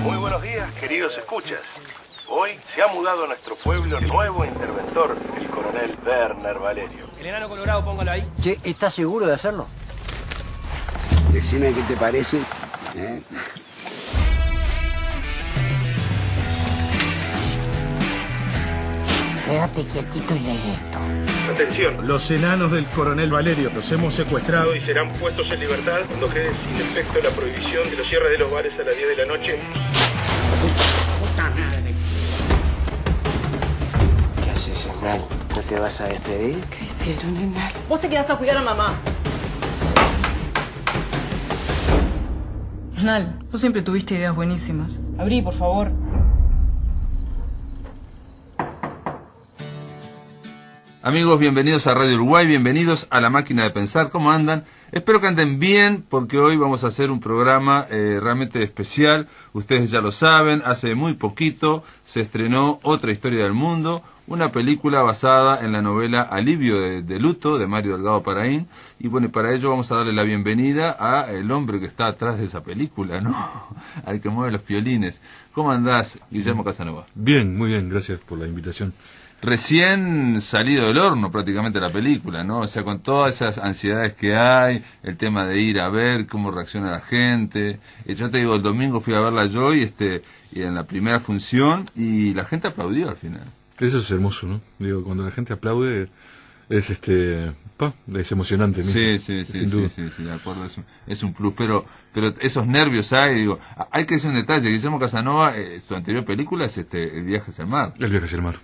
Muy buenos días, queridos escuchas. Hoy se ha mudado a nuestro pueblo nuevo interventor, el coronel Werner Valerio. El enano colorado, póngalo ahí. Che, ¿estás seguro de hacerlo? Decime qué te parece. Quédate quietito y lee esto. Atención, Los enanos del coronel Valerio los hemos secuestrado y serán puestos en libertad cuando quede sin efecto la prohibición de los cierres de los bares a las 10 de la noche. ¿Qué haces, Hernán? ¿No te vas a despedir? ¿Qué hicieron, Hernán? Vos te quedás a cuidar a mamá. Hernán, vos siempre tuviste ideas buenísimas. Abrí, por favor. Amigos, bienvenidos a Radio Uruguay, bienvenidos a La Máquina de Pensar. ¿Cómo andan? Espero que anden bien, porque hoy vamos a hacer un programa realmente especial. Ustedes ya lo saben, hace muy poquito se estrenó Otra Historia del Mundo, una película basada en la novela Alivio de luto, de Mario Delgado Paraín. Y bueno, para ello vamos a darle la bienvenida a el hombre que está atrás de esa película, ¿no? Al que mueve los violines. ¿Cómo andás, Guillermo Casanova? Bien, muy bien, gracias por la invitación. Recién salido del horno prácticamente la película, ¿no? O sea, con todas esas ansiedades que hay, el tema de ir a ver cómo reacciona la gente. Yo te digo, el domingo fui a verla yo y en la primera función, y la gente aplaudió al final. Eso es hermoso, ¿no? Digo, cuando la gente aplaude es es emocionante, ¿no? Sí, de acuerdo, es un plus, pero esos nervios hay, digo, hay que decir un detalle. Guillermo Casanova, su anterior película es El viaje hacia el mar. El viaje hacia el mar.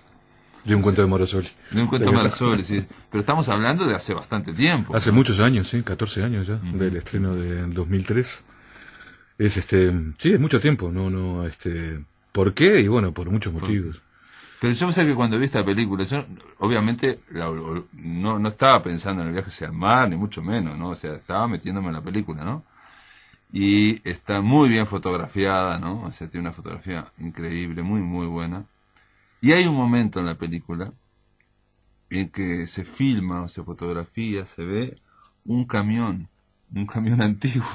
De un cuento de Morosoli. De un cuento de Morosoli, sí. Pero estamos hablando de hace bastante tiempo. Hace muchos años, sí, 14 años ya, del estreno del 2003. Es sí, es mucho tiempo, ¿por qué? Y bueno, por muchos motivos. Pero yo pensé que cuando vi esta película, yo obviamente no estaba pensando en el viaje hacia el mar, ni mucho menos, ¿no? O sea, estaba metiéndome en la película, ¿no? Y está muy bien fotografiada, ¿no? O sea, tiene una fotografía increíble, muy, muy buena. Y hay un momento en la película en que se filma o se fotografía, se ve un camión antiguo.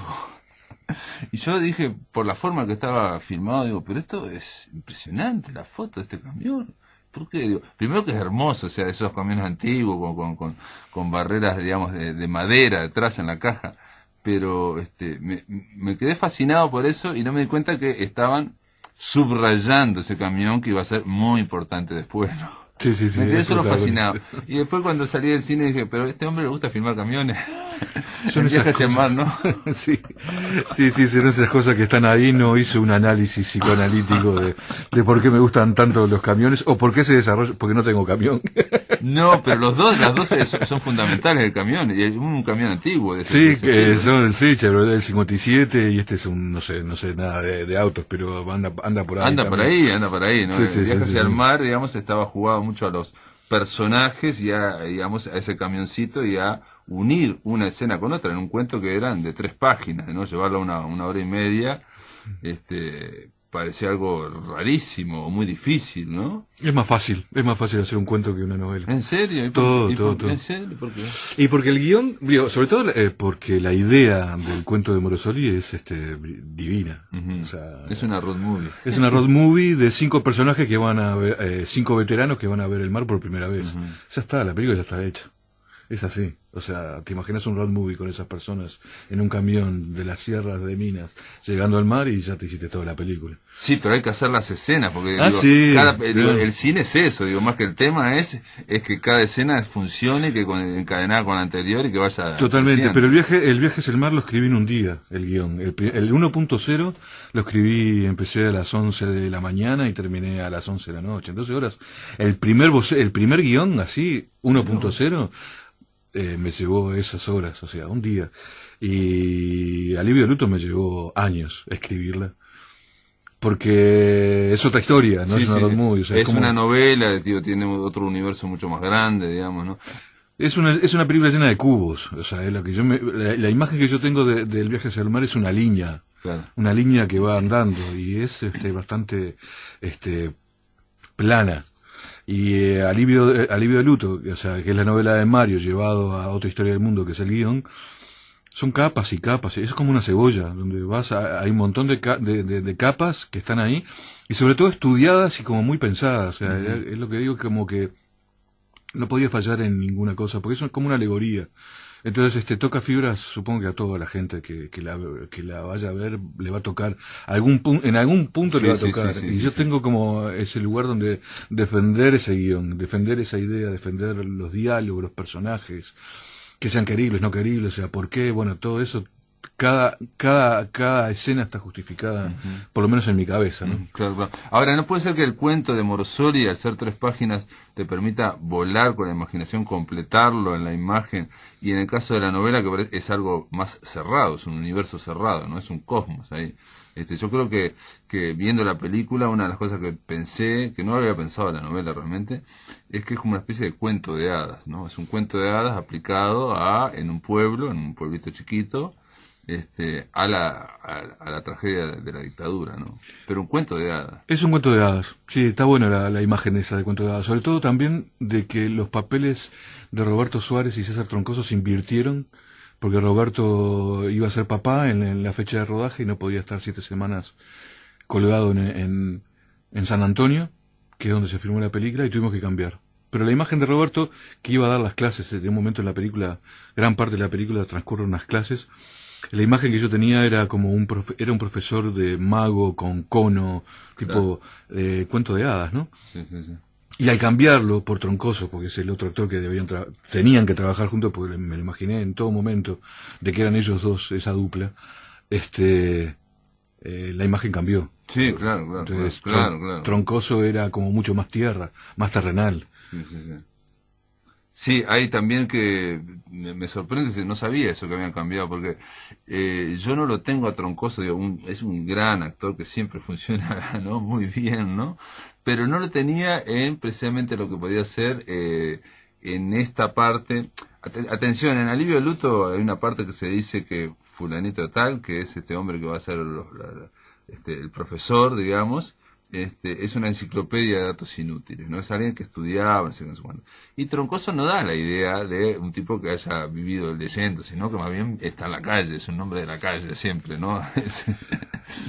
Y yo dije, por la forma que estaba filmado, digo, pero esto es impresionante, la foto de este camión. ¿Por qué? Digo, primero que es hermoso, o sea, esos camiones antiguos con barreras, digamos, de madera detrás en la caja. Pero me quedé fascinado por eso y no me di cuenta que estaban subrayando ese camión que iba a ser muy importante después, ¿no? Sí. Me quedé solo fascinado. Y después cuando salí del cine dije, pero a este hombre le gusta filmar camiones. Son esas viaje hacia el mar, ¿no? Sí, son esas cosas que están ahí. No hice un análisis psicoanalítico de por qué me gustan tanto los camiones o por qué se desarrolla, porque no tengo camión. No, pero las dos son fundamentales el camión, y un camión antiguo. Chevrolet del 57 y este es un, no sé nada de autos, pero anda por ahí. Anda por ahí, ¿no? Sí, el viaje hacia el mar, digamos, estaba jugado mucho a los personajes y a ese camioncito y a unir una escena con otra en un cuento que eran de 3 páginas, ¿no? Llevarlo a una hora y media, parecía algo rarísimo, muy difícil, ¿no? Es más fácil hacer un cuento que una novela. ¿En serio? Todo. ¿En serio? ¿Por qué? Y porque el guión, sobre todo porque la idea del cuento de Morosoli es divina. Uh-huh. O sea, es una road movie. Es una road movie de 5 personajes que van a ver, 5 veteranos que van a ver el mar por primera vez. Uh-huh. Ya está, la película ya está hecha. Es así. O sea, te imaginas un road movie con esas personas en un camión de las sierras de Minas llegando al mar y ya te hiciste toda la película. Sí, pero hay que hacer las escenas porque el cine es eso, más que el tema es que cada escena funcione, que encadenada con la anterior y que vaya totalmente, creciendo. Pero el viaje hacia el mar lo escribí en un día, el guión. El 1.0 lo escribí, empecé a las 11 de la mañana y terminé a las 11 de la noche, 12 horas. El primer guión, así, 1.0, me llevó esas horas, o sea, un día. Y Alivio de luto me llevó años escribirla. Porque es otra historia, no es una road movie. O sea, es una novela, tiene otro universo mucho más grande, digamos, ¿no? Es una película llena de cubos, o sea, es lo que la imagen que yo tengo del viaje hacia el mar es una línea, claro. Una línea que va andando y es bastante plana. Y Alivio de luto, o sea, que es la novela de Mario llevado a Otra Historia del Mundo, que es el guión, son capas y capas, es como una cebolla, donde hay un montón de capas que están ahí, y sobre todo estudiadas y como muy pensadas, o sea, es lo que digo, como que no podía fallar en ninguna cosa, porque eso es como una alegoría. Entonces, toca fibras, supongo que a toda la gente que la vaya a ver le va a tocar, en algún punto le va a tocar, y yo tengo como ese lugar donde defender ese guión, defender esa idea, defender los diálogos, los personajes, que sean queribles, no queribles, o sea, por qué, bueno, todo eso, cada escena está justificada, por lo menos en mi cabeza, ¿no? Claro, claro. Ahora, ¿no puede ser que el cuento de Morosoli, al ser 3 páginas, te permita volar con la imaginación, completarlo en la imagen, y en el caso de la novela, que es algo más cerrado, es un universo cerrado, no es un cosmos ahí? Yo creo que viendo la película, una de las cosas que pensé, que no había pensado en la novela realmente, es que es como una especie de cuento de hadas, ¿no? Es un cuento de hadas aplicado en un pueblito chiquito, a la tragedia de la dictadura, ¿no? Pero un cuento de hadas. Es un cuento de hadas. Sí, está buena la imagen esa de cuento de hadas. Sobre todo también de que los papeles de Roberto Suárez y César Troncoso se invirtieron, porque Roberto iba a ser papá en la fecha de rodaje y no podía estar 7 semanas colgado en San Antonio, que es donde se filmó la película, y tuvimos que cambiar. Pero la imagen de Roberto, que iba a dar las clases, de un momento en la película, gran parte de la película transcurre unas clases, la imagen que yo tenía era como un profesor de mago con cono, tipo cuento de hadas, ¿no? Sí. Y al cambiarlo por Troncoso, porque es el otro actor que tenían que trabajar juntos, porque me lo imaginé en todo momento, de que eran ellos dos, esa dupla, la imagen cambió. Sí, claro. Entonces, claro. Troncoso era como mucho más tierra, más terrenal. Sí. Sí, hay también que me sorprende, no sabía eso que habían cambiado, porque yo no lo tengo a Troncoso, es un gran actor que siempre funciona, ¿no? Muy bien, ¿no? Pero no lo tenía en precisamente lo que podía ser en esta parte. Atención, en Alivio de Luto hay una parte que se dice que fulanito tal, que es este hombre que va a ser el profesor, digamos, es una enciclopedia de datos inútiles, ¿no? Es alguien que estudiaba, no sé cuándo. Y Troncoso no da la idea de un tipo que haya vivido leyendo, sino que más bien está en la calle, es un nombre de la calle siempre, ¿no?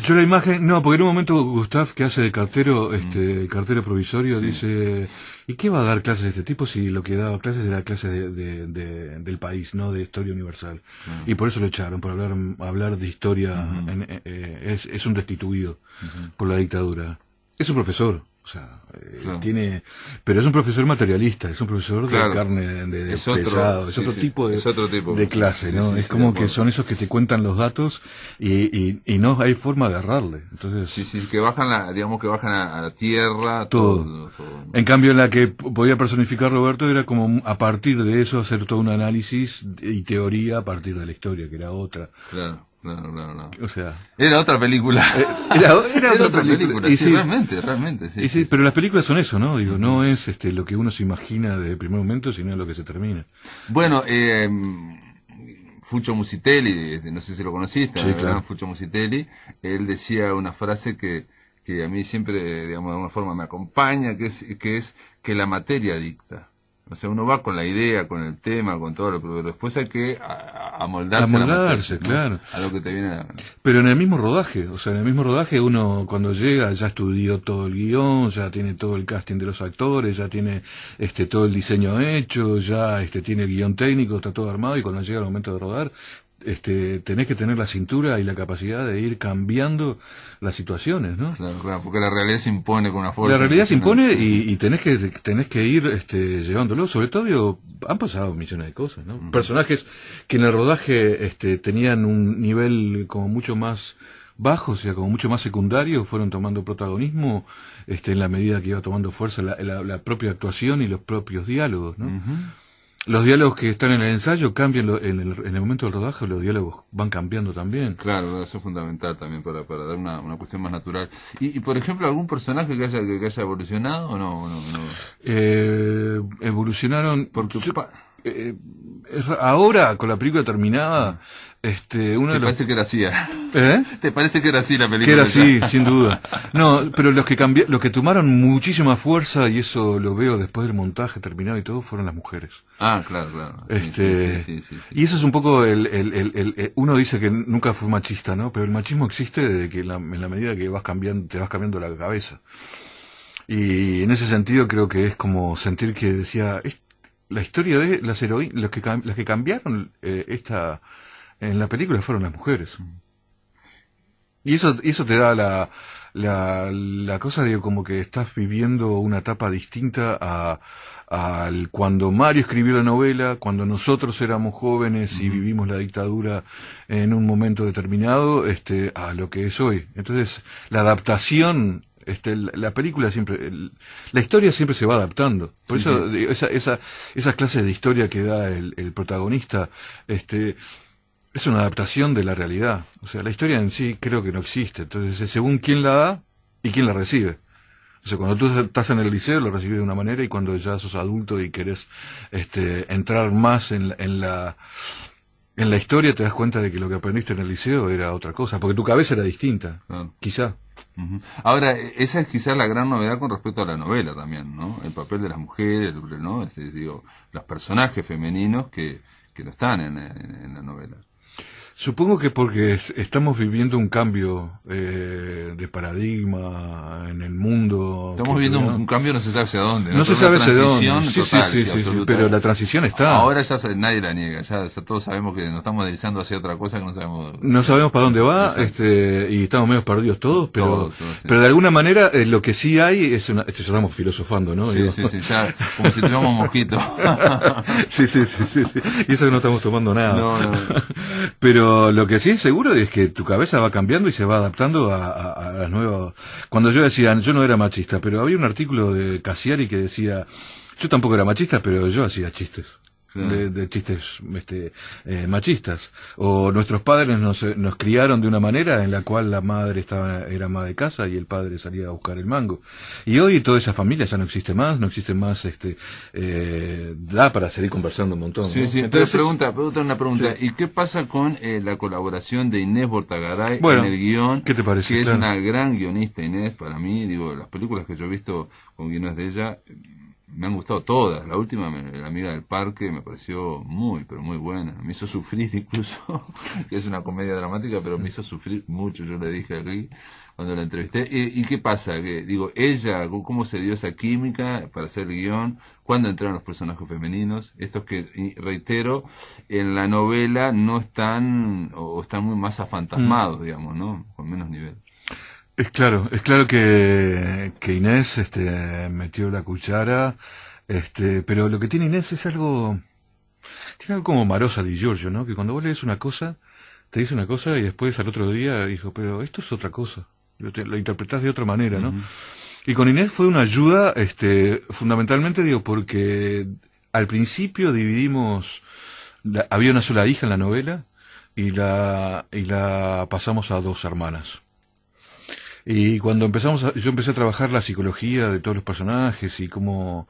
Yo la imagen, no, porque en un momento Gustav, que hace de cartero, el cartero provisorio, dice, ¿y qué va a dar clases este tipo si lo que daba clases era clases del país, no de historia universal? Y por eso lo echaron, por hablar de historia, es un destituido por la dictadura. Es un profesor, o sea, pero es un profesor materialista, es un profesor de carne de pesado, es otro tipo de clase, ¿no? Es como que son esos que te cuentan los datos y no hay forma de agarrarle. Entonces, que bajan a la tierra, todo. En cambio, en la que podía personificar Roberto era como a partir de eso hacer todo un análisis y teoría a partir de la historia, que era otra. Claro. O sea, era otra película. Era otra película. Y sí, realmente. Sí. Pero las películas son eso, ¿no? Digo, no es lo que uno se imagina desde el primer momento, sino lo que se termina. Bueno, Fucho Musitelli, no sé si lo conociste, claro. Fucho Musitelli, él decía una frase que a mí siempre, digamos, de alguna forma me acompaña, que es que la materia dicta. O sea, uno va con la idea, con el tema, con todo lo, pero después hay que amoldarse a la materia, ¿no? Claro. A lo que te viene a... Pero en el mismo rodaje, uno cuando llega ya estudió todo el guión, ya tiene todo el casting de los actores, ya tiene todo el diseño hecho, ya tiene el guión técnico, está todo armado, y cuando llega el momento de rodar, tenés que tener la cintura y la capacidad de ir cambiando las situaciones, ¿no? Claro, porque la realidad se impone con una fuerza. La realidad se impone y tenés que ir llevándolo. Sobre todo, han pasado millones de cosas, ¿no? Personajes que en el rodaje tenían un nivel como mucho más bajo, o sea, como mucho más secundario, fueron tomando protagonismo en la medida que iba tomando fuerza la propia actuación y los propios diálogos, ¿no? Los diálogos que están en el ensayo cambian en el momento del rodaje, los diálogos van cambiando también. Claro, eso es fundamental también para dar una cuestión más natural. Y por ejemplo, ¿algún personaje que haya evolucionado o no? Evolucionaron... Porque ahora, con la película terminada, uno ¿Te de los... parece que era así? ¿Eh? ¿Te parece que era así la película? Que era así, sin duda. No, pero los que tomaron muchísima fuerza, y eso lo veo después del montaje terminado y todo, fueron las mujeres. Ah, claro. Sí. Y eso es un poco uno dice que nunca fue machista, ¿no? Pero el machismo existe desde que en la medida que te vas cambiando la cabeza. Y en ese sentido creo que es como sentir que decía, la historia de las heroínas, las que cambiaron en la película fueron las mujeres. Y eso te da la cosa de como que estás viviendo una etapa distinta al cuando Mario escribió la novela, cuando nosotros éramos jóvenes y vivimos la dictadura en un momento determinado, a lo que es hoy. Entonces, la adaptación, la película siempre, la historia siempre se va adaptando. Por eso, esa clase de historia que da el protagonista, es una adaptación de la realidad. O sea, la historia en sí creo que no existe. Entonces, es según quién la da y quién la recibe. O sea, cuando tú estás en el liceo lo recibes de una manera, y cuando ya sos adulto y querés entrar más en la historia, te das cuenta de que lo que aprendiste en el liceo era otra cosa, porque tu cabeza era distinta, quizá. Ahora, esa es quizás la gran novedad con respecto a la novela también, ¿no? El papel de las mujeres, ¿no? Los personajes femeninos que no están en la novela. Supongo que porque estamos viviendo un cambio de paradigma en el mundo. Estamos viviendo un cambio, no se sabe hacia dónde. No se sabe hacia dónde. Sí, pero la transición está. Ahora ya nadie la niega. Ya todos sabemos que nos estamos deslizando hacia otra cosa que no sabemos. No sabemos para dónde va, y estamos medio perdidos todos, pero de alguna manera lo que sí hay es ya estamos filosofando, ¿no? Sí, ya como si tuviéramos mosquitos. Sí. Y eso que no estamos tomando nada. No. Pero lo que sí es seguro es que tu cabeza va cambiando y se va adaptando a las nuevas. Cuando yo decía, yo no era machista, pero había un artículo de Cassiari que decía, yo tampoco era machista, pero yo hacía chistes. De chistes machistas. O nuestros padres nos criaron de una manera en la cual la madre era ama de casa y el padre salía a buscar el mango. Y hoy toda esa familia ya no existe más, da para seguir conversando un montón. Sí, ¿no? sí. Entonces, Pregunta una pregunta. Sí. ¿Y qué pasa con la colaboración de Inés Bortagaray bueno, en el guión? ¿qué te parece? Que Claro. es una gran guionista, Inés, para mí. Digo, las películas que yo he visto con guiones de ella me han gustado todas. La última, La amiga del parque, me pareció muy, pero muy buena. Me hizo sufrir incluso, que es una comedia dramática, pero me hizo sufrir mucho. Yo le dije aquí cuando la entrevisté. ¿Y qué pasa? Que, digo, ella, ¿cómo se dio esa química para hacer el guión? ¿Cuándo entraron los personajes femeninos? Estos que, reitero, en la novela no están, o están muy más afantasmados, digamos, ¿no? Con menos nivel. Es claro que Inés metió la cuchara, pero lo que tiene Inés es tiene algo como Marosa di Giorgio, ¿no? Que cuando vos lees una cosa, te dice una cosa y después al otro día dijo, pero esto es otra cosa, lo interpretás de otra manera, ¿no? Y con Inés fue una ayuda, fundamentalmente digo, porque al principio dividimos, había una sola hija en la novela y la pasamos a dos hermanas. Y cuando yo empecé a trabajar la psicología de todos los personajes y cómo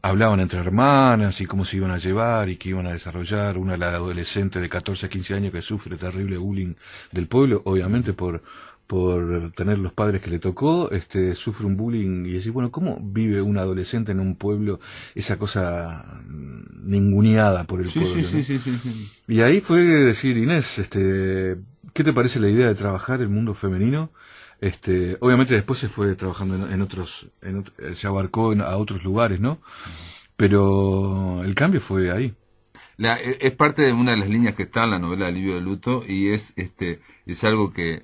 hablaban entre hermanas y cómo se iban a llevar y qué iban a desarrollar. Una, la adolescente de 14 a 15 años que sufre terrible bullying del pueblo, obviamente por tener los padres que le tocó, sufre un bullying y decir, bueno, ¿cómo vive un adolescente en un pueblo esa cosa ninguneada por el pueblo? Sí. Y ahí fue decir, Inés, ¿qué te parece la idea de trabajar el mundo femenino? Obviamente después se fue trabajando en otros, se abarcó a otros lugares, ¿no? Pero el cambio fue ahí. Es parte de una de las líneas que está en la novela Alivio de Luto, y es algo que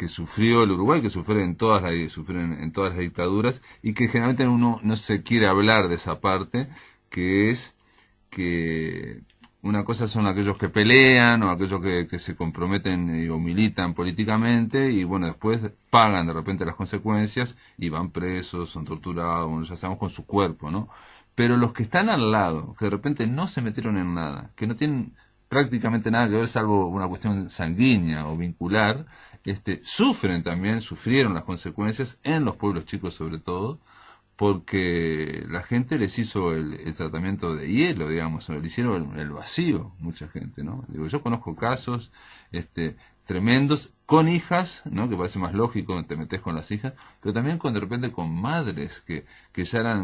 sufrió el Uruguay, que sufren en todas las dictaduras, y que generalmente uno no se quiere hablar de esa parte, que es que una cosa son aquellos que pelean o aquellos que se comprometen o militan políticamente y bueno, después pagan de repente las consecuencias y van presos, son torturados, bueno, ya sabemos, con su cuerpo, ¿no? Pero los que están al lado, que de repente no se metieron en nada, que no tienen prácticamente nada que ver salvo una cuestión sanguínea o vincular, sufrieron las consecuencias en los pueblos chicos sobre todo, porque la gente les hizo el tratamiento de hielo, digamos, o le hicieron el vacío, mucha gente, ¿no? Digo, yo conozco casos tremendos con hijas, ¿no? Que parece más lógico, te metes con las hijas, pero también de repente con madres que ya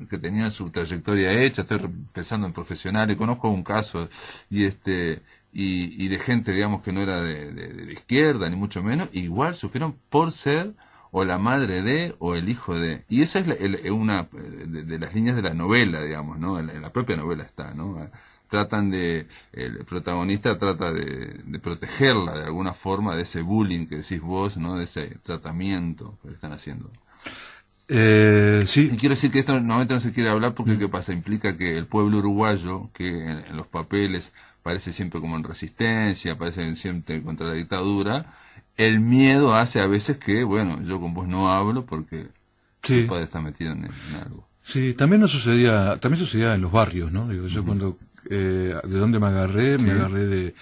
que tenían su trayectoria hecha. Estoy pensando en profesionales, conozco un caso y de gente, digamos, que no era de izquierda ni mucho menos, igual sufrieron por ser o la madre de o el hijo de. Y esa es una de las líneas de la novela, digamos, ¿no? En la propia novela está, ¿no? El protagonista trata de protegerla de alguna forma de ese bullying que decís vos, ¿no? De ese tratamiento que le están haciendo. Sí. Y quiero decir que esto normalmente no se quiere hablar porque ¿qué pasa? Implica que el pueblo uruguayo, que en los papeles parece siempre como en resistencia, parece siempre contra la dictadura, el miedo hace a veces que, bueno, yo con vos no hablo porque tu padre está metido en algo. Sí, también sucedía en los barrios, ¿no? Digo, yo cuando, ¿de dónde me agarré? Me agarré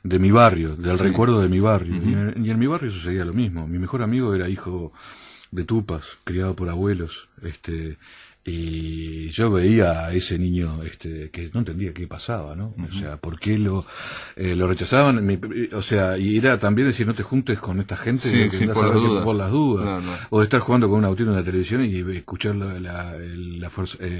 de mi barrio, del recuerdo de mi barrio. Y en mi barrio sucedía lo mismo. Mi mejor amigo era hijo de tupas, criado por abuelos, y yo veía a ese niño que no entendía qué pasaba, ¿no? O sea, por qué lo rechazaban, o sea, y era también decir, no te juntes con esta gente por las dudas, no. O de estar jugando con un autito en la televisión y escuchar el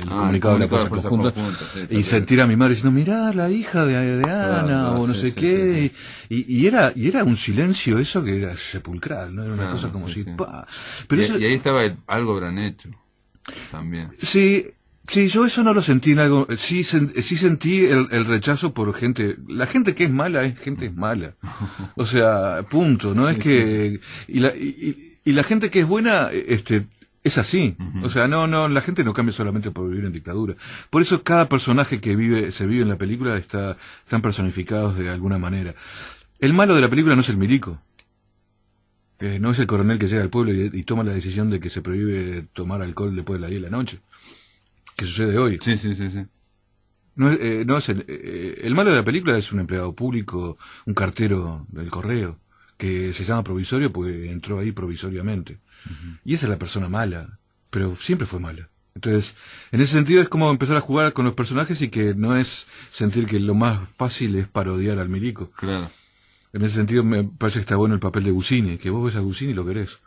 comunicado de la fuerza conjunta y sentir a mi madre diciendo, mirá, la hija de Ana, o no sé qué, y era un silencio eso que era sepulcral, ¿no? Era una cosa como si, pa. Pero y ahí estaba algo habrán hecho. También. Sí, yo eso no lo sentí en algo, sí sentí el rechazo por gente, la gente que es mala es mala, o sea, punto, no es que, y la gente que es buena, es así, o sea, no, la gente no cambia solamente por vivir en dictadura, por eso cada personaje que se vive en la película están personificados de alguna manera. El malo de la película no es el milico. No es el coronel que llega al pueblo y toma la decisión de que se prohíbe tomar alcohol después de las 10 de la noche. Que sucede hoy. Sí. No es el malo de la película es un empleado público, un cartero del correo, que se llama provisorio porque entró ahí provisoriamente. Y esa es la persona mala, pero siempre fue mala. Entonces, en ese sentido es como empezar a jugar con los personajes y que no es sentir que lo más fácil es parodiar al milico. Claro. En ese sentido me parece que está bueno el papel de Gusini, que vos ves a Gusini y lo querés.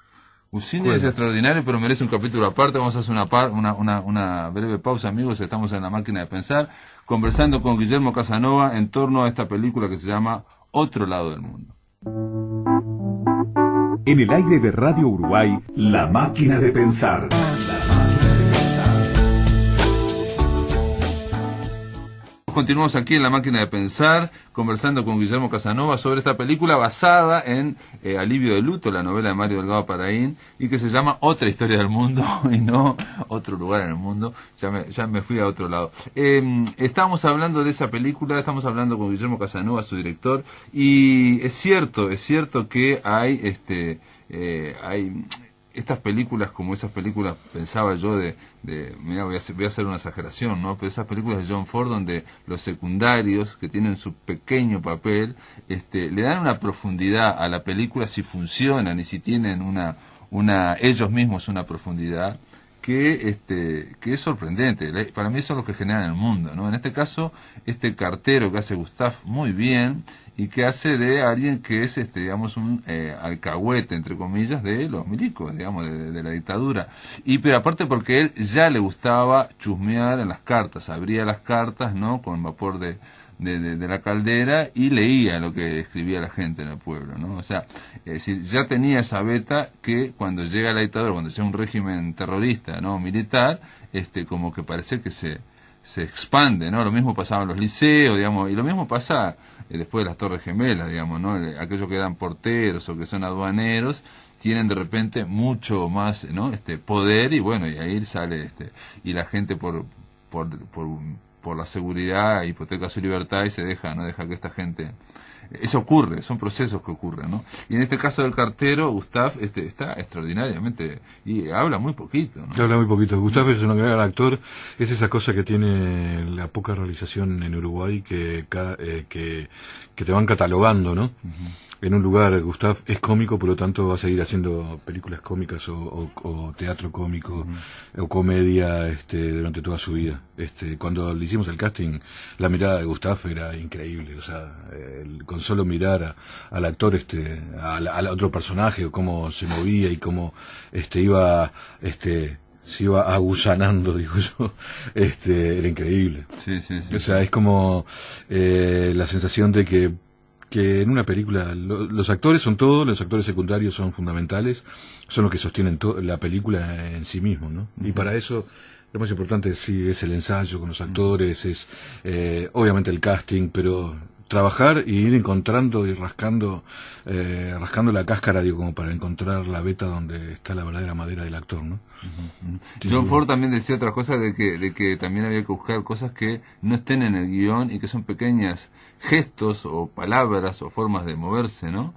Gusini es extraordinario, pero merece un capítulo aparte. Vamos a hacer una breve pausa, amigos. Estamos en La Máquina de Pensar, conversando con Guillermo Casanova en torno a esta película que se llama Otro Lado del Mundo. En el aire de Radio Uruguay, La Máquina de Pensar. Continuamos aquí en La Máquina de Pensar, conversando con Guillermo Casanova sobre esta película basada en Alivio de Luto, la novela de Mario Delgado Paraín, y que se llama Otra Historia del Mundo y no Otro Lugar en el Mundo. Ya me fui a otro lado. Estábamos hablando de esa película, estamos hablando con Guillermo Casanova, su director, y es cierto que hay estas películas, como esas películas, pensaba yo mira, voy a hacer una exageración, ¿no? Pero esas películas de John Ford donde los secundarios, que tienen su pequeño papel, le dan una profundidad a la película si funcionan y si tienen ellos mismos una profundidad que es sorprendente. Para mí eso es lo que genera en el mundo, ¿no? En este caso, este cartero que hace Gustav muy bien y que hace de alguien que es, digamos, un alcahuete, entre comillas, de los milicos, digamos, de la dictadura. Pero aparte porque él ya le gustaba chusmear en las cartas, abría las cartas, ¿no?, con vapor de la caldera y leía lo que escribía la gente en el pueblo, ¿no? O sea, es decir, ya tenía esa beta que cuando llega la dictadura, cuando llega un régimen terrorista, ¿no?, militar, como que parece que se expande, ¿no? Lo mismo pasaba en los liceos, digamos, y lo mismo pasa después de las Torres Gemelas, digamos, ¿no? Aquellos que eran porteros o que son aduaneros tienen de repente mucho más, ¿no?, poder, y bueno, y ahí sale y la gente por la seguridad hipoteca su libertad y no deja que esta gente. Eso ocurre, son procesos que ocurren, ¿no? Y en este caso del cartero, Gustav está extraordinariamente, y habla muy poquito, ¿no? Habla muy poquito. Gustav es un gran actor, es esa cosa que tiene la poca realización en Uruguay que te van catalogando, ¿no? en un lugar, Gustav es cómico, por lo tanto va a seguir haciendo películas cómicas o teatro cómico o comedia durante toda su vida. Cuando le hicimos el casting, la mirada de Gustav era increíble, o sea, con solo mirar al actor, al otro personaje, o cómo se movía y cómo se iba agusanando, digo yo, era increíble. Sí. O sea, es como la sensación de que en una película los actores son todo, los actores secundarios son fundamentales, son los que sostienen la película en sí mismos, ¿no? Y para eso lo más importante sí es el ensayo con los actores, es obviamente el casting, pero trabajar y ir encontrando y rascando la cáscara, digo, como para encontrar la veta donde está la verdadera madera del actor, ¿no? John Ford también decía otra cosa de que también había que buscar cosas que no estén en el guión y que son pequeñas gestos o palabras o formas de moverse, ¿no?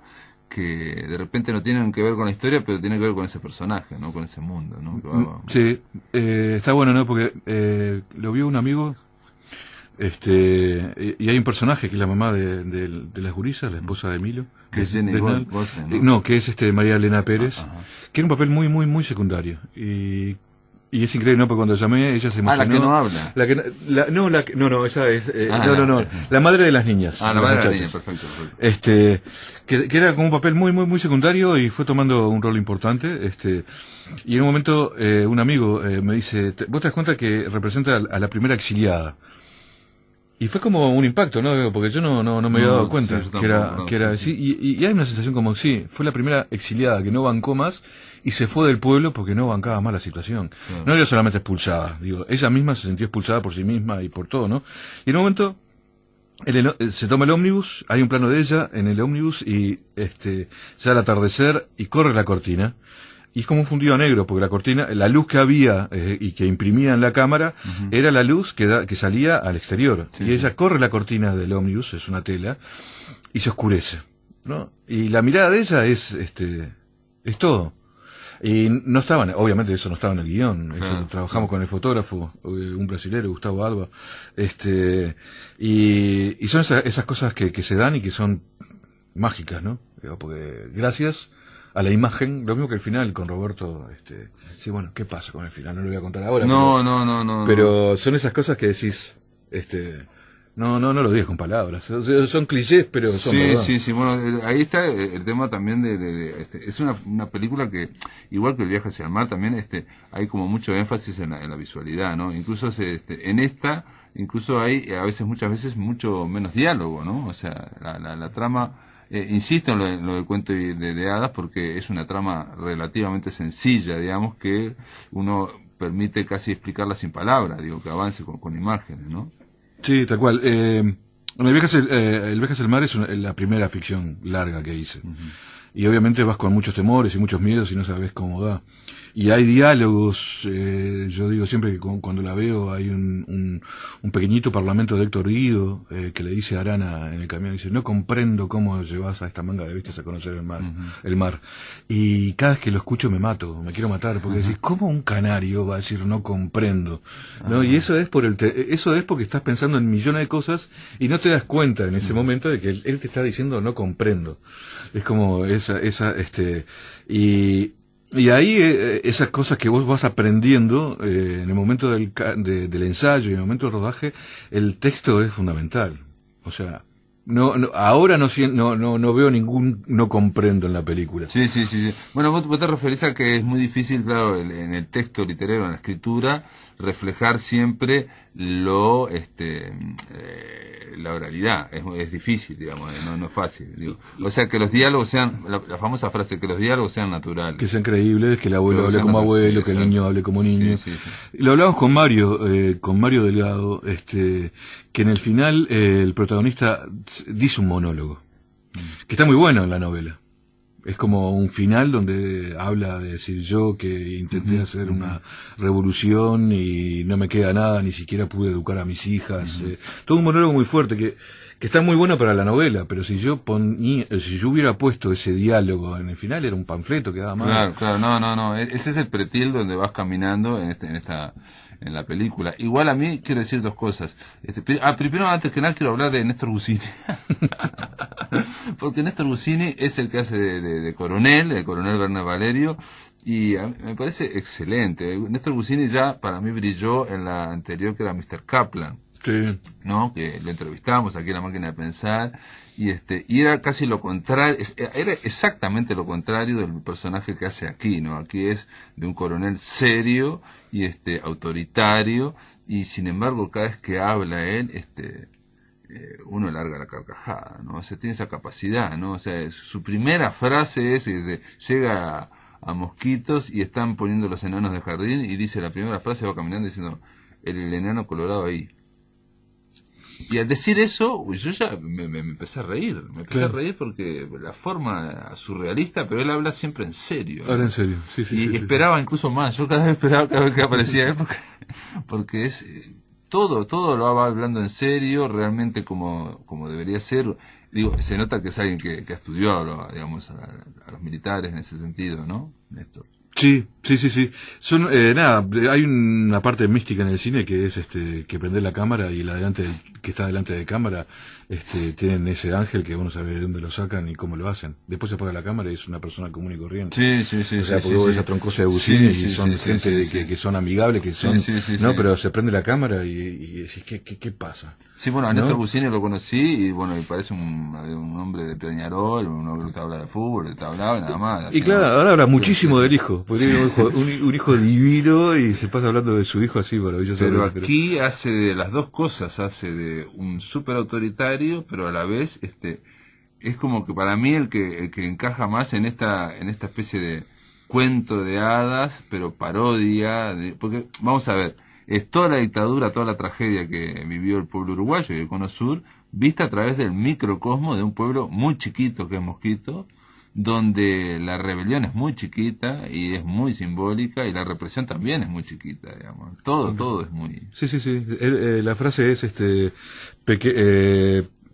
Que de repente no tienen que ver con la historia, pero tienen que ver con ese personaje, ¿no? Con ese mundo, ¿no? Sí, está bueno, ¿no? Porque lo vio un amigo. Y hay un personaje que es la mamá de las gurisas, la esposa de Emilio, que es Jenny Boston, ¿no? No, que es María Elena Pérez, que era un papel muy, muy, muy secundario. Y es increíble, ¿no? Porque cuando llamé, ella se emocionó. La que no habla. Esa es, la madre de las niñas. La madre de las niñas, perfecto. Que era como un papel muy, muy, muy secundario y fue tomando un rol importante, y en un momento, un amigo, me dice, ¿vos te das cuenta que representa a la primera exiliada? Y fue como un impacto, ¿no? Porque yo no me había dado cuenta que era así. Y hay una sensación como, sí, fue la primera exiliada que no bancó más y se fue del pueblo porque no bancaba más la situación. Claro. No era solamente expulsada, digo, ella misma se sintió expulsada por sí misma y por todo, ¿no? Y en un momento se toma el ómnibus, hay un plano de ella en el ómnibus y ya al atardecer y corre la cortina. Y es como un fundido negro, porque la cortina, la luz que había y que imprimía en la cámara, era la luz que salía al exterior. Sí, y ella corre la cortina del ómnibus, es una tela, y se oscurece, ¿no? Y la mirada de ella es todo. Y no estaban, obviamente eso no estaba en el guión. Trabajamos con el fotógrafo, un brasilero, Gustavo Alba, y son esas cosas que se dan y que son mágicas, ¿no? Porque gracias a la imagen, lo mismo que el final con Roberto, sí, bueno, ¿qué pasa con el final? No lo voy a contar ahora. No. Pero son esas cosas que decís, no lo digas con palabras. Son clichés, pero son verdad. Sí, bueno, ahí está el tema también es una película que, igual que El viaje hacia el mar, también hay como mucho énfasis en la visualidad, ¿no? Incluso en esta, incluso hay muchas veces mucho menos diálogo, ¿no? O sea, la trama, insisto en lo del cuento de hadas, porque es una trama relativamente sencilla, digamos, que uno permite casi explicarla sin palabras, digo, que avance con imágenes, ¿no? Sí, tal cual. El viaje hacia el mar es la primera ficción larga que hice. Y obviamente vas con muchos temores y muchos miedos y no sabes cómo da. Y hay diálogos, yo digo siempre que cuando la veo hay un pequeñito parlamento de Héctor Guido, que le dice a Arana en el camión, dice, no comprendo cómo llevas a esta manga de bestias a conocer el mar. Y cada vez que lo escucho me quiero matar, porque decís, ¿cómo un canario va a decir no comprendo? ¿No? Y eso es porque estás pensando en millones de cosas y no te das cuenta en ese momento de que él te está diciendo no comprendo. Es como y ahí esas cosas que vos vas aprendiendo en el momento del ensayo y en el momento del rodaje, el texto es fundamental. O sea, ahora no veo ningún no comprendo en la película. Sí. Bueno, vos te referís a que es muy difícil, claro, en el texto literario, en la escritura, reflejar siempre la oralidad. Es difícil, digamos, no es fácil, digo. O sea, que los diálogos sean, la famosa frase, que los diálogos sean naturales, que sean creíbles, que el abuelo hable como abuelo, que el niño hable como niño. Sí. Lo hablamos con Mario Delgado, que en el final el protagonista dice un monólogo que está muy bueno en la novela. Es como un final donde habla de decir, yo que intenté hacer una revolución y no me queda nada, ni siquiera pude educar a mis hijas. Todo un monólogo muy fuerte que está muy bueno para la novela, pero si yo hubiera puesto ese diálogo en el final, era un panfleto que daba mal. Claro, no, ese es el pretil donde vas caminando en la película. Igual a mí quiero decir dos cosas. Primero, antes que nada, quiero hablar de Néstor Bucini. Porque Néstor Bucini es el que hace de coronel, del coronel Werner Valerio, y a mí me parece excelente. Néstor Bucini ya para mí brilló en la anterior, que era Mr. Kaplan. Sí. ¿No? Que lo entrevistamos aquí en La Máquina de Pensar, y era casi lo contrario, era exactamente lo contrario del personaje que hace aquí, ¿no? Aquí es de un coronel serio y autoritario, y sin embargo cada vez que habla él, uno larga la carcajada, ¿no? O sea, tiene esa capacidad, ¿no? O sea, su primera frase es llega a Mosquitos y están poniendo los enanos de jardín, y dice la primera frase, va caminando diciendo: el enano colorado ahí. Y al decir eso, yo ya me empecé a reír. Me empecé a reír porque la forma surrealista, pero él habla siempre en serio, ¿no? Habla en serio, sí. Y esperaba incluso más. Yo cada vez esperaba que aparecía él, porque es todo lo va hablando en serio, realmente como debería ser. Digo, se nota que es alguien que estudió, digamos, a los militares en ese sentido, ¿no, Néstor? Sí. Son, hay una parte mística en el cine que es que prender la cámara y que está delante de cámara, tienen ese ángel que uno sabe de dónde lo sacan y cómo lo hacen. Después se apaga la cámara y es una persona común y corriente. Sí. O sea, porque vos ves a Troncoso de Bucini y son gente que son amigables, que son, pero se prende la cámara y decís, ¿qué pasa? Sí, bueno, a Néstor Bucini lo conocí y bueno, me parece un hombre de Peñarol, un hombre que te habla de fútbol, te hablaba y nada más. Y claro, ahora habla muchísimo del hijo, porque tiene un hijo divino y se pasa hablando de su hijo así maravilloso. Pero aquí hace de las dos cosas, hace de un súper autoritario, pero a la vez es como que para mí el que encaja más en esta especie de cuento de hadas, pero parodia, porque vamos a ver, es toda la dictadura, toda la tragedia que vivió el pueblo uruguayo y el Cono Sur, vista a través del microcosmo de un pueblo muy chiquito que es Mosquito, donde la rebelión es muy chiquita y es muy simbólica, y la represión también es muy chiquita, digamos. Todo es muy... Sí. La frase es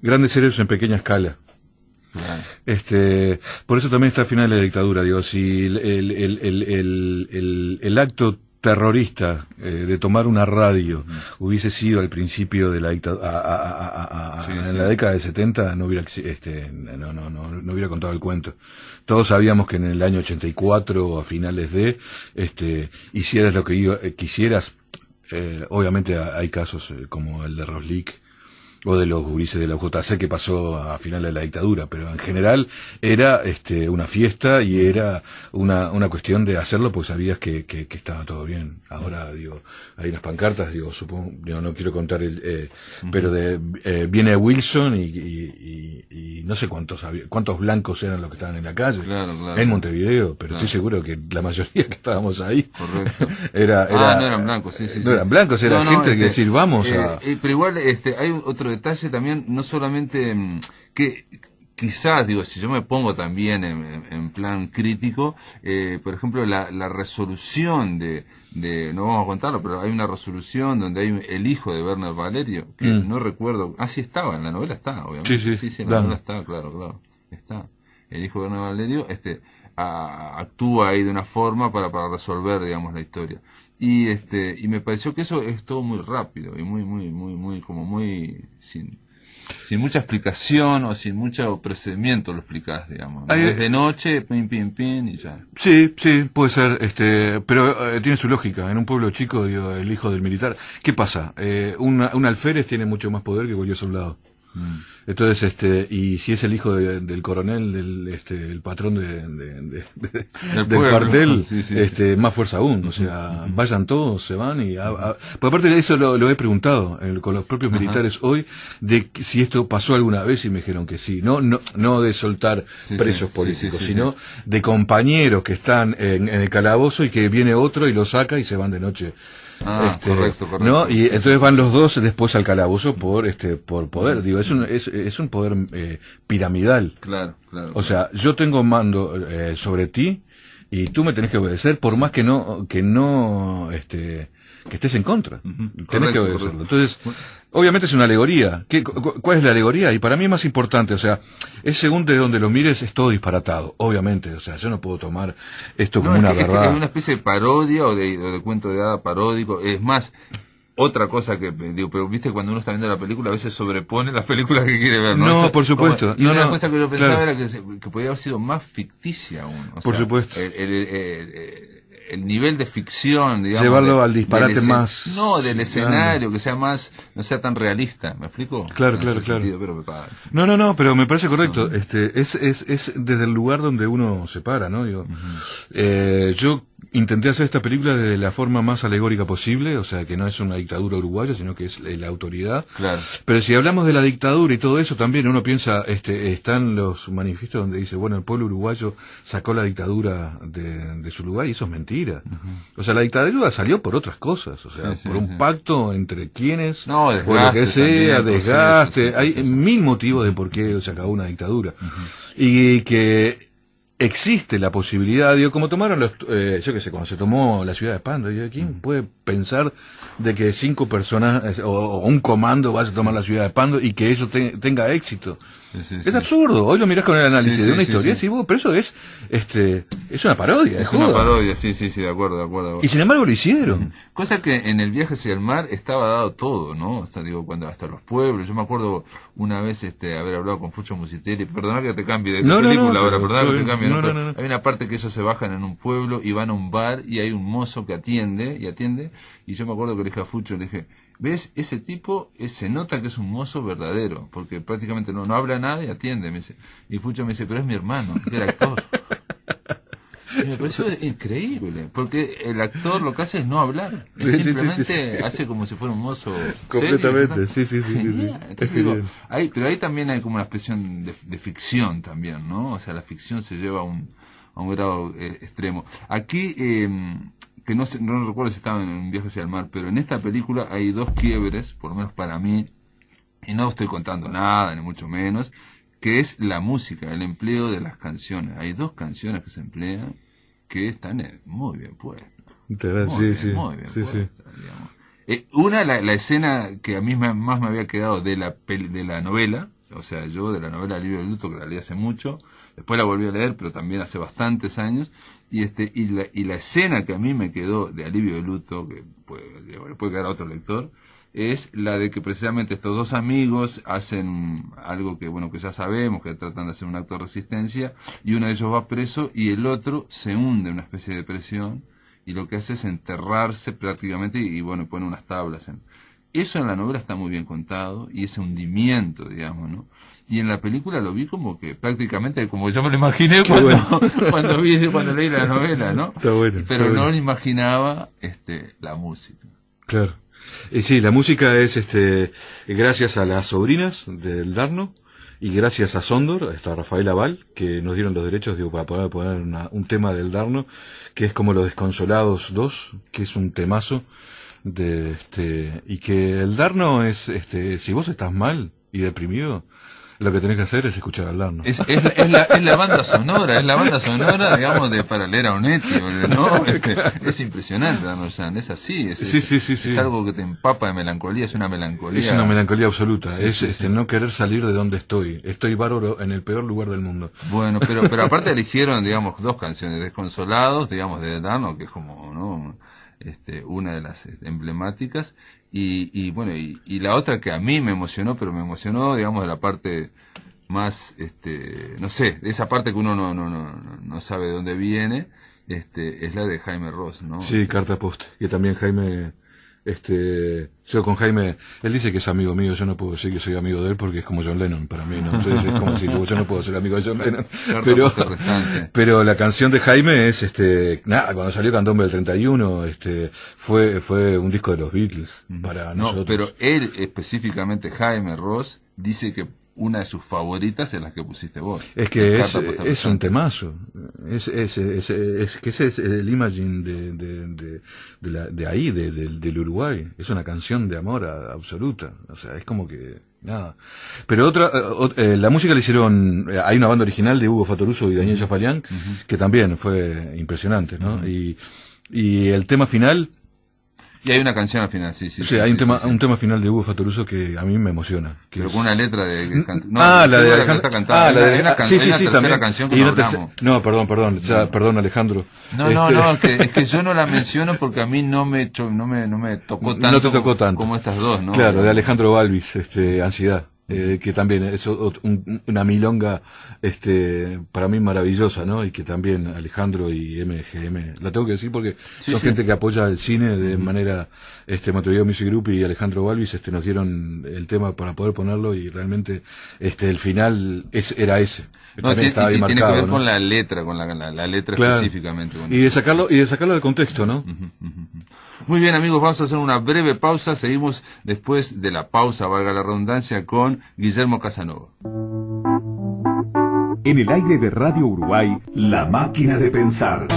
grandes héroes en pequeña escala. Claro. Por eso también está al final de la dictadura, digo, si el acto terrorista de tomar una radio hubiese sido al principio de la dictadura, en la década del 70, no hubiera no hubiera contado el cuento. Todos sabíamos que en el año 84, a finales de hicieras lo que quisieras. Obviamente hay casos como el de Roslik o de los gurises de la UJC que pasó a final de la dictadura, pero en general era una fiesta y era una cuestión de hacerlo porque sabías que estaba todo bien. Ahora, digo, hay unas pancartas, supongo, no quiero contar pero viene Wilson y no sé cuántos blancos eran los que estaban en la calle, claro. En Montevideo, pero estoy seguro que la mayoría que estábamos ahí correcto. no eran blancos, sí. No eran blancos, era gente que decir, vamos a... Pero igual hay otro detalle también, no solamente que quizás, si yo me pongo también en plan crítico, por ejemplo, la resolución de no vamos a contarlo, pero hay una resolución donde hay el hijo de Werner Valerio, que no recuerdo, sí estaba, en la novela está, obviamente. Sí, en la novela está, claro, está. El hijo de Werner Valerio, actúa ahí de una forma para resolver, digamos, la historia. Y me pareció que eso es todo muy rápido y muy como muy sin mucha explicación o sin mucho procedimiento lo explicás, digamos, ¿no? Es de noche, pin y ya. Sí, puede ser, pero tiene su lógica. En un pueblo chico, el hijo del militar, ¿qué pasa? Un alférez tiene mucho más poder que cualquier soldado. Entonces, y si es el hijo del coronel, el patrón del cuartel, sí. Más fuerza aún, o sea, vayan todos, se van y... Por aparte de eso lo he preguntado con los propios militares hoy, de si esto pasó alguna vez y me dijeron que sí, no de soltar presos políticos, sino de compañeros que están en el calabozo y que viene otro y lo saca y se van de noche. Correcto. ¿No? Y entonces van los dos después al calabozo por poder. Digo, es un poder piramidal. Claro. O sea, yo tengo mando sobre ti y tú me tenés que obedecer, por más que no que estés en contra. Tenés Correcto, que obedecerlo. correcto. Entonces, obviamente es una alegoría. ¿Cuál es la alegoría? Y para mí es más importante, o sea, es según de donde lo mires, es todo disparatado, obviamente. O sea, yo no puedo tomar esto como una verdad. Es una especie de parodia o de cuento de hada paródico. Es más, otra cosa que digo, pero viste, cuando uno está viendo la película, a veces sobrepone las películas que quiere ver, ¿no? No, Eso, por supuesto. Y una No, cosa que yo pensaba claro. era que podía haber sido más ficticia aún. O Por sea, supuesto. El nivel de ficción, digamos. Llevarlo al disparate más. No, del escenario, que sea más, no sea tan realista. ¿Me explico? Claro, En claro, ese claro. sentido, No, pero me parece correcto. Es desde el lugar donde uno se para, ¿no? Digo, yo intenté hacer esta película de la forma más alegórica posible, o sea, que no es una dictadura uruguaya, sino que es la autoridad. Claro. Pero si hablamos de la dictadura y todo eso, también uno piensa, están los manifiestos donde dice, bueno, el pueblo uruguayo sacó la dictadura de su lugar, y eso es mentira. O sea, la dictadura salió por otras cosas, o sea, Sí, por un pacto entre quienes, No, o lo que desgaste sea, también, desgaste, procesos, hay procesos. mil motivos de por qué se acabó una dictadura. Y que existe la posibilidad, digo, como tomaron los, yo qué sé, cuando se tomó la ciudad de Pando, digo, ¿quién puede pensar de que 5 personas o un comando vaya a tomar la ciudad de Pando y que eso tenga éxito? Es absurdo. Hoy lo mirás con el análisis de una historia, sí, pero eso es una parodia, Es una parodia, sí, de acuerdo. Y sin embargo lo hicieron. Cosa que en el viaje hacia el mar estaba dado todo, ¿no? Hasta, hasta los pueblos. Yo me acuerdo una vez haber hablado con Fucho Musitelli. Perdona que te cambie de película ahora, perdona que te cambie. No. Hay una parte que ellos se bajan en un pueblo y van a un bar y hay un mozo que atiende. Y yo me acuerdo que le dije a Fucho, le dije, ¿ves? Ese tipo se nota que es un mozo verdadero, porque prácticamente no habla nada y atiende, me dice. Y Fucho me dice, pero es mi hermano, que era actor. Pero eso es increíble, porque el actor lo que hace es no hablar, simplemente hace como si fuera un mozo completamente, serio, sí. Entonces digo, pero ahí también hay como una expresión de ficción también, ¿no? O sea, la ficción se lleva a un grado extremo. Aquí, que no recuerdo si estaba en un viaje hacia el mar, pero en esta película hay 2 quiebres, por lo menos para mí, y no estoy contando nada, ni mucho menos, que es la música, el empleo de las canciones. Hay 2 canciones que se emplean que están muy bien puestas. Muy bien puestas, digamos. Una, la escena que a mí más me había quedado de la novela, o sea, yo de la novela Alivio del Luto, que la leí hace mucho, después la volví a leer, pero también hace bastantes años, y la escena que a mí me quedó de Alivio del Luto, que le puede quedar a otro lector, es la de que precisamente estos 2 amigos hacen algo que ya sabemos, que tratan de hacer un acto de resistencia, y uno de ellos va preso y el otro se hunde en una especie de depresión, y lo que hace es enterrarse prácticamente y pone unas tablas. Eso en la novela está muy bien contado, y ese hundimiento, digamos, ¿no? Y en la película lo vi como que prácticamente como yo me lo imaginé cuando leí la novela, ¿no? Está bueno, pero está no bueno. lo imaginaba la música. Claro. Sí, la música es gracias a las sobrinas del Darno y gracias a Sondor, a Rafael Aval, que nos dieron los derechos para poder poner un tema del Darno, que es como Los Desconsolados 2, que es un temazo y que el Darno es si vos estás mal y deprimido, lo que tenés que hacer es escuchar al Darno. Es la banda sonora, digamos, para leer a Onetti, ¿no? Es impresionante, Darno Jan, es así, es algo que te empapa de melancolía, es una melancolía. Es una melancolía absoluta, Sí. no querer salir de donde estoy bárbaro en el peor lugar del mundo. Bueno, pero aparte eligieron, digamos, 2 canciones, Desconsolados, digamos, de Darno, que es como, ¿no? Una de las emblemáticas, y la otra que a mí me emocionó, digamos, de la parte más, no sé, de esa parte que uno no sabe de dónde viene, es la de Jaime Ross, ¿no? Sí, Carta Post, que también Jaime, yo con Jaime, él dice que es amigo mío, yo no puedo decir que soy amigo de él porque es como John Lennon para mí, ¿no? Entonces es como si yo no puedo ser amigo de John Lennon. Pero la canción de Jaime es, cuando salió Candombe del 31, fue un disco de los Beatles para nosotros. No, pero él específicamente, Jaime Ross, dice que una de sus favoritas es la que pusiste vos. Es que es un temazo. Es que ese es el Imagine de ahí, del Uruguay. Es una canción de amor absoluta. O sea, es como que nada. Pero la música la hicieron, hay una banda original de Hugo Fatoruso y Daniel Jafarian, que también fue impresionante, ¿no? Y el tema final Y hay una canción al final, sí. Sí, hay un tema final de Hugo Fatoruso que a mí me emociona. Pero con una letra de... la de Alejandro. Sí, también. Canción que no, perdón, perdón Alejandro. No, es que yo no la menciono porque a mí no me tocó tanto. No te tocó tanto. Como estas dos, ¿no? Claro, de Alejandro Balvis, Ansiedad. Que también es una milonga para mí maravillosa, ¿no? Y que también Alejandro y MGM, la tengo que decir porque son gente que apoya el cine de manera, Montevideo Music Group y Alejandro Balvis nos dieron el tema para poder ponerlo y realmente el final era ese. No, tiene que ver con la letra, con la letra claro. Específicamente. Y de sacarlo del contexto, ¿no? Muy bien, amigos, vamos a hacer una breve pausa. Seguimos después de la pausa, valga la redundancia, con Guillermo Casanova. En el aire de Radio Uruguay, La Máquina de Pensar.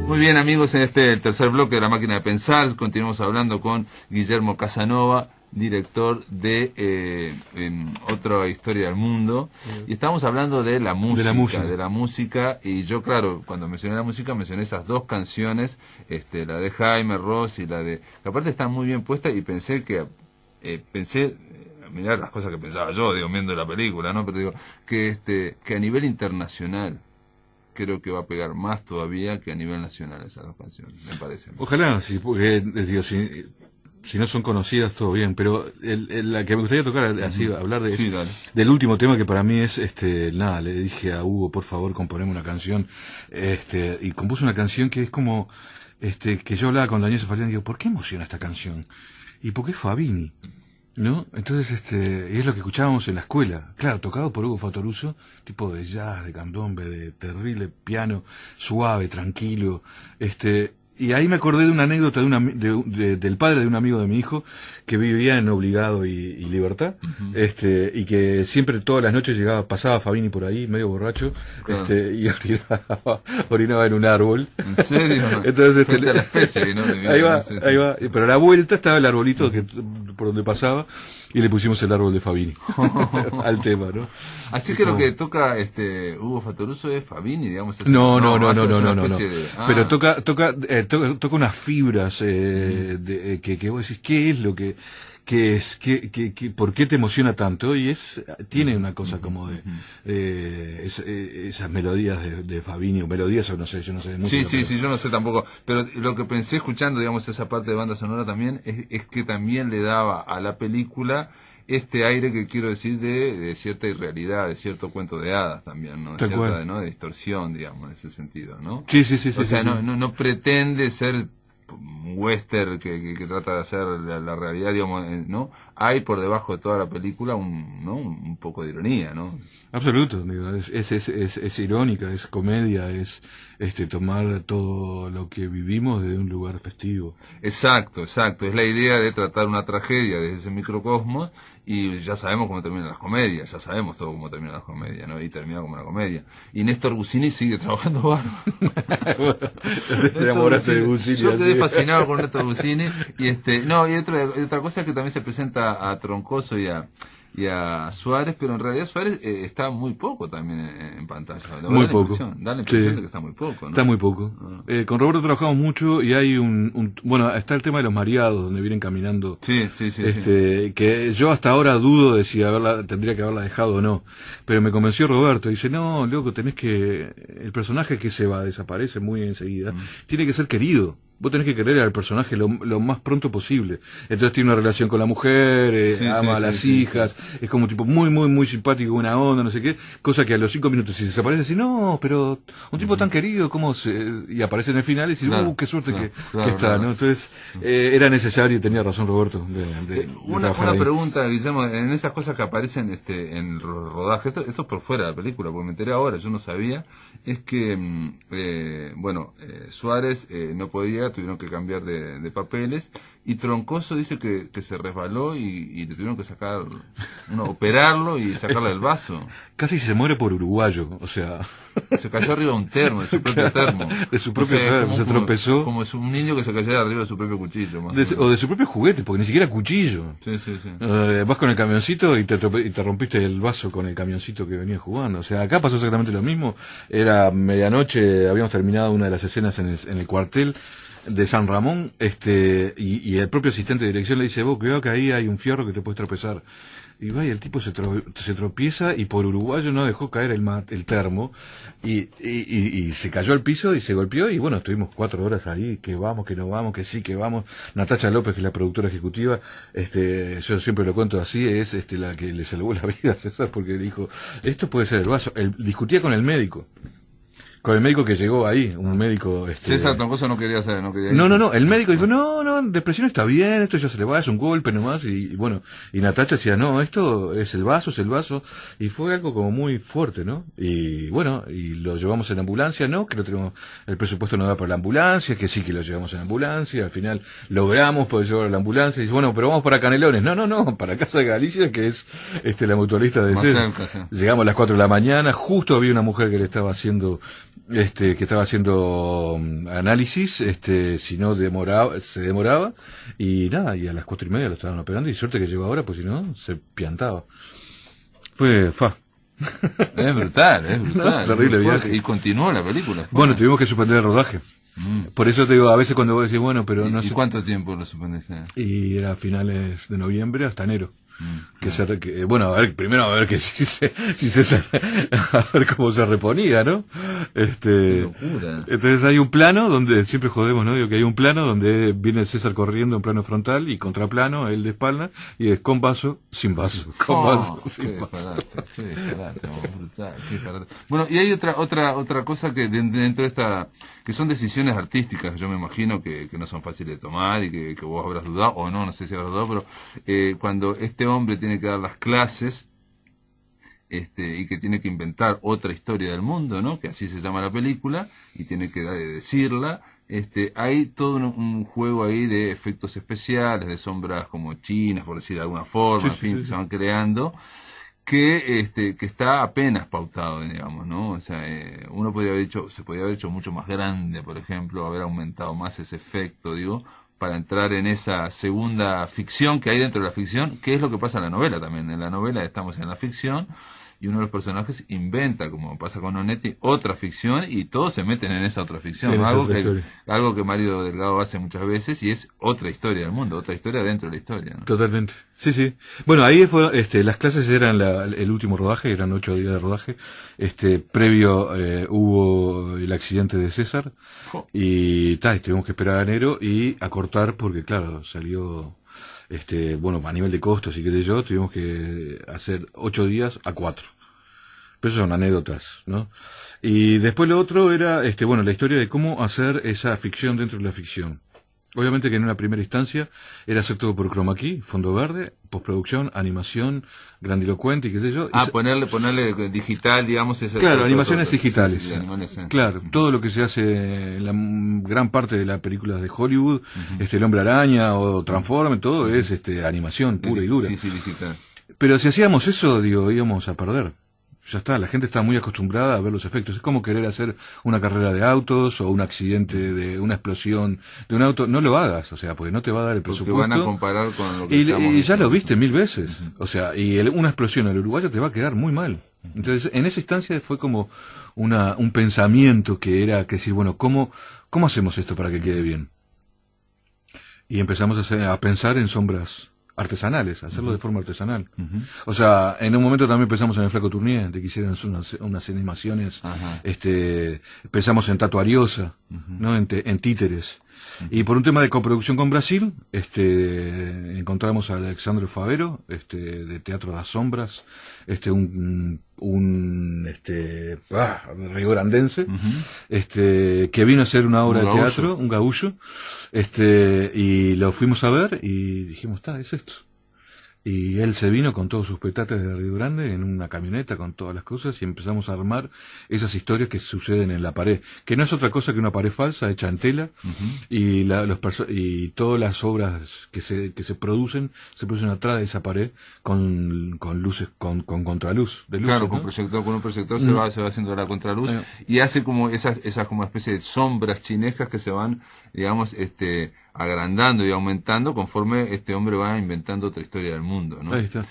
Muy bien, amigos, en el tercer bloque de La Máquina de Pensar, continuamos hablando con Guillermo Casanova, director de Otra Historia del Mundo, y estábamos hablando de la música, y yo, claro, cuando mencioné la música, mencioné esas dos canciones, la de Jaime Ross y la de... que aparte están muy bien puestas, y pensé, mirar las cosas que pensaba yo, viendo la película, ¿no? Pero digo, que a nivel internacional, creo que va a pegar más todavía que a nivel nacional esas dos canciones, me parece. Ojalá, sí, porque, digo, si no son conocidas, todo bien, pero la que me gustaría tocar, así, hablar del último tema que para mí es, le dije a Hugo, por favor, componeme una canción, y compuso una canción que es como, que yo hablaba con Daniel Zafarian y digo, ¿por qué emociona esta canción? ¿Y por qué Fabini? ¿No? Entonces, y es lo que escuchábamos en la escuela, claro, tocado por Hugo Fatoruso, tipo de jazz, de candombe, de terrible piano, suave, tranquilo, y ahí me acordé de una anécdota del padre de un amigo de mi hijo que vivía en Obligado y Libertad, y que siempre todas las noches pasaba Fabini por ahí, medio borracho, claro. Y orinaba en un árbol. ¿En serio? Entonces, a la especie, ¿no? ahí va, pero a la vuelta estaba el arbolito por donde pasaba, y le pusimos el árbol de Fabini al tema, ¿no? Así que lo que toca Hugo Fatoruso es Fabini, digamos. No. Pero toca unas fibras que vos decís, ¿qué es lo que es? ¿Por qué te emociona tanto? Y tiene una cosa como de esas melodías de Fabini, o melodías, o no sé, yo no sé mucho. Sí, yo no sé tampoco, pero lo que pensé escuchando, digamos, esa parte de banda sonora también, es que también le daba a la película aire que quiero decir de cierta irrealidad, de cierto cuento de hadas también, ¿no? De cierta, ¿no? De distorsión, digamos, en ese sentido, ¿no? Sí. O sea, no pretende ser un western que trata de hacer la realidad, digamos, ¿no? Hay por debajo de toda la película un poco de ironía, ¿no? Absoluto, digo, es irónica, es comedia, es tomar todo lo que vivimos desde un lugar festivo. Exacto, es la idea de tratar una tragedia desde ese microcosmos, y ya sabemos cómo terminan las comedias, ya sabemos todo cómo terminan las comedias, ¿no? Y termina como una comedia. Y Néstor Bucini sigue trabajando bárbaro. Te enamoraste de Bucini. Yo quedé fascinado con Néstor Bucini, y otra cosa es que también se presenta a Troncoso y a Suárez, pero en realidad Suárez está muy poco también en pantalla. Muy poco. Da la impresión de que está muy poco, ¿no? Está muy poco. Con Roberto trabajamos mucho, y hay bueno, está el tema de los mareados, donde vienen caminando. Sí. Que yo hasta ahora dudo de si tendría que haberla dejado o no. Pero me convenció Roberto. Dice, no, loco, el personaje que desaparece muy enseguida, tiene que ser querido. Vos tenés que querer al personaje lo más pronto posible. Entonces tiene una relación con la mujer, ama a las hijas, es como un tipo muy, muy, muy simpático, buena onda, no sé qué, cosa que a los 5 minutos si desaparece, así, no, pero un tipo tan querido, y aparece en el final y dices, qué suerte que está, ¿no? Entonces, era necesario, y tenía razón Roberto. Una pregunta, Guillermo, en esas cosas que aparecen en el rodaje, esto es por fuera de la película, porque me enteré ahora, yo no sabía, es que, Suárez no podía Noruega, tuvieron que cambiar de papeles, y Troncoso dice que se resbaló y le tuvieron que operarlo y sacarle el vaso. Casi se muere por uruguayo, o sea... Se cayó arriba de un termo, de su propio termo. De su propio termo, se tropezó. Como es un niño que se cayera arriba de su propio cuchillo. O de su propio juguete, porque ni siquiera cuchillo. Sí. Vas con el camioncito y te rompiste el vaso con el camioncito que venía jugando. O sea, acá pasó exactamente lo mismo. Era medianoche, habíamos terminado una de las escenas en el cuartel de San Ramón, y el propio asistente de dirección le dice: vos, cuidado que ahí hay un fierro que te puedes tropezar. Y va, y el tipo se tropieza, y por uruguayo no dejó caer el termo, y se cayó al piso y se golpeó, y bueno, estuvimos 4 horas ahí, que vamos, que no vamos, que sí, que vamos. Natacha López, que es la productora ejecutiva, yo siempre lo cuento así, es la que le salvó la vida a César, porque dijo, esto puede ser el vaso. Discutía con el médico que llegó ahí, un médico... César Troncoso no quería saber, No, el médico dijo, no, depresión está bien, esto ya se le va, es un golpe nomás, y bueno, y Natacha decía, no, esto es el vaso, y fue algo como muy fuerte, ¿no? Y bueno, y lo llevamos en ambulancia, no, que no tenemos, el presupuesto no da para la ambulancia, que sí que lo llevamos en ambulancia, al final logramos poder llevarlo a la ambulancia, y dice, bueno, pero vamos para Canelones, no, para Casa de Galicia, que es la mutualista de César. Llegamos a las 4 de la mañana, justo había una mujer que le estaba haciendo... que estaba haciendo análisis, si no se demoraba, y nada, y a las 4:30 lo estaban operando, y suerte que llegó ahora, pues si no, se piantaba. Fue Es brutal. No, terrible viaje. Y continuó la película. Bueno, tuvimos que suspender el rodaje. Por eso te digo, a veces cuando vos decís, bueno, pero no sé. ¿Y cuánto tiempo lo suspendiste? Y era a finales de noviembre hasta enero. Bueno, primero a ver que si César, a ver cómo se reponía, ¿no? Qué locura. Entonces hay un plano donde, siempre jodemos, ¿no? Digo que hay un plano donde viene César corriendo en plano frontal y contraplano, él de espalda, y es con vaso, sin vaso, con vaso, sin vaso. Qué disparate, brutal, qué disparate. Bueno, y hay otra cosa que dentro de esta, que son decisiones artísticas, que yo me imagino que no son fáciles de tomar, y que vos habrás dudado, o no sé si habrás dudado, pero cuando este hombre tiene que dar las clases, y que tiene que inventar otra historia del mundo, ¿no? Que así se llama la película, y tiene que decirla, hay todo un juego ahí de efectos especiales, de sombras como chinas, por decir de alguna forma, que se van creando, que está apenas pautado, digamos, ¿no? O sea, se podría haber hecho mucho más grande, por ejemplo, haber aumentado más ese efecto, digo, para entrar en esa segunda ficción que hay dentro de la ficción, que es lo que pasa en la novela también. En la novela estamos en la ficción, y uno de los personajes inventa, como pasa con Onetti, otra ficción, y todos se meten en esa otra ficción, ¿no? Algo que Mario Delgado hace muchas veces, y es otra historia del mundo, otra historia dentro de la historia, ¿no? Totalmente. Sí. Bueno, ahí fue, las clases eran el último rodaje, eran 8 días de rodaje. Previo hubo el accidente de César, y tuvimos que esperar a enero y acortar, porque claro, salió, a nivel de costos y qué sé yo, tuvimos que hacer 8 días a 4. Pero eso son anécdotas, ¿no? Y después lo otro era, la historia de cómo hacer esa ficción dentro de la ficción. Obviamente que en una primera instancia era hacer todo por chroma key, fondo verde, postproducción, animación, grandilocuente y qué sé yo. Ponerle digital, digamos. Claro, animaciones digitales. Sí, claro, todo lo que se hace en la gran parte de las películas de Hollywood, El Hombre Araña o Transformers, todo es animación pura y dura. Sí, digital. Pero si hacíamos eso, íbamos a perder. Ya está, la gente está muy acostumbrada a ver los efectos. Es como querer hacer una carrera de autos o un accidente de una explosión de un auto. No lo hagas, o sea, porque no te va a dar el presupuesto. Porque van a comparar con lo que y ya lo viste 1000 veces. O sea, y una explosión al uruguayo te va a quedar muy mal. Entonces, en esa instancia fue como un pensamiento que era que decir, bueno, ¿cómo hacemos esto para que quede bien? Y empezamos a pensar en sombras artesanales, hacerlo de forma artesanal. O sea, en un momento también pensamos en el Flaco Tournier, de que hicieran unas animaciones, pensamos en Tato Ariosa, ¿no? En títeres. Y por un tema de coproducción con Brasil, encontramos a Alexandre Favero, de Teatro das Sombras, un riogandense, que vino a hacer una obra de teatro, un gaullo, y lo fuimos a ver y dijimos, es esto. Y él se vino con todos sus petates de Río Grande en una camioneta con todas las cosas y empezamos a armar esas historias que suceden en la pared, que no es otra cosa que una pared falsa hecha en tela. Y y todas las obras que se producen atrás de esa pared con luces, con contraluz de luces, claro, ¿no? Con un proyector se va haciendo la contraluz y hace como esas como especie de sombras chinescas que se van, digamos, agrandando y aumentando conforme este hombre va inventando otra historia del mundo, ¿no? Ahí está.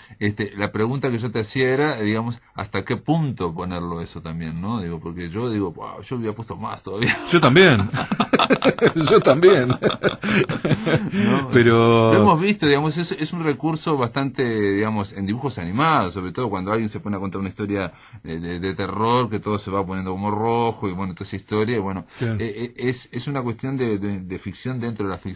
La pregunta que yo te hacía era, digamos, hasta qué punto ponerlo eso también, ¿no? Digo, porque yo digo, wow, yo hubiera puesto más todavía. Yo también. Yo también. ¿No? Pero lo hemos visto, digamos, es un recurso bastante, digamos, en dibujos animados, sobre todo cuando alguien se pone a contar una historia de terror, que todo se va poniendo como rojo, y bueno, toda esa historia, y bueno, claro. Es una cuestión de ficción dentro de la ficción,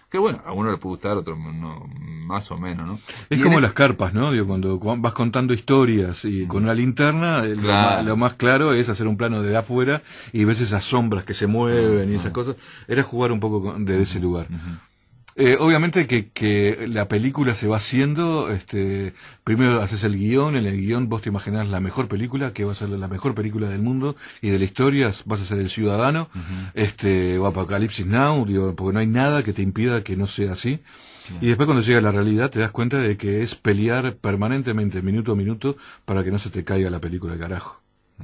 que bueno, a uno le puede gustar, a otro no, más o menos, ¿no? Es como las carpas, ¿no? Digo, cuando vas contando historias y con una linterna, claro. lo más claro es hacer un plano de afuera y ves esas sombras que se mueven y esas cosas. Era jugar un poco de ese lugar. Obviamente que la película se va haciendo, primero haces el guión, en el guión vos te imaginás la mejor película, que va a ser la mejor película del mundo y de la historia, vas a ser El Ciudadano, o Apocalipsis Now, digo, porque no hay nada que te impida que no sea así. Y después cuando llega la realidad te das cuenta de que es pelear permanentemente, minuto a minuto, para que no se te caiga la película al carajo.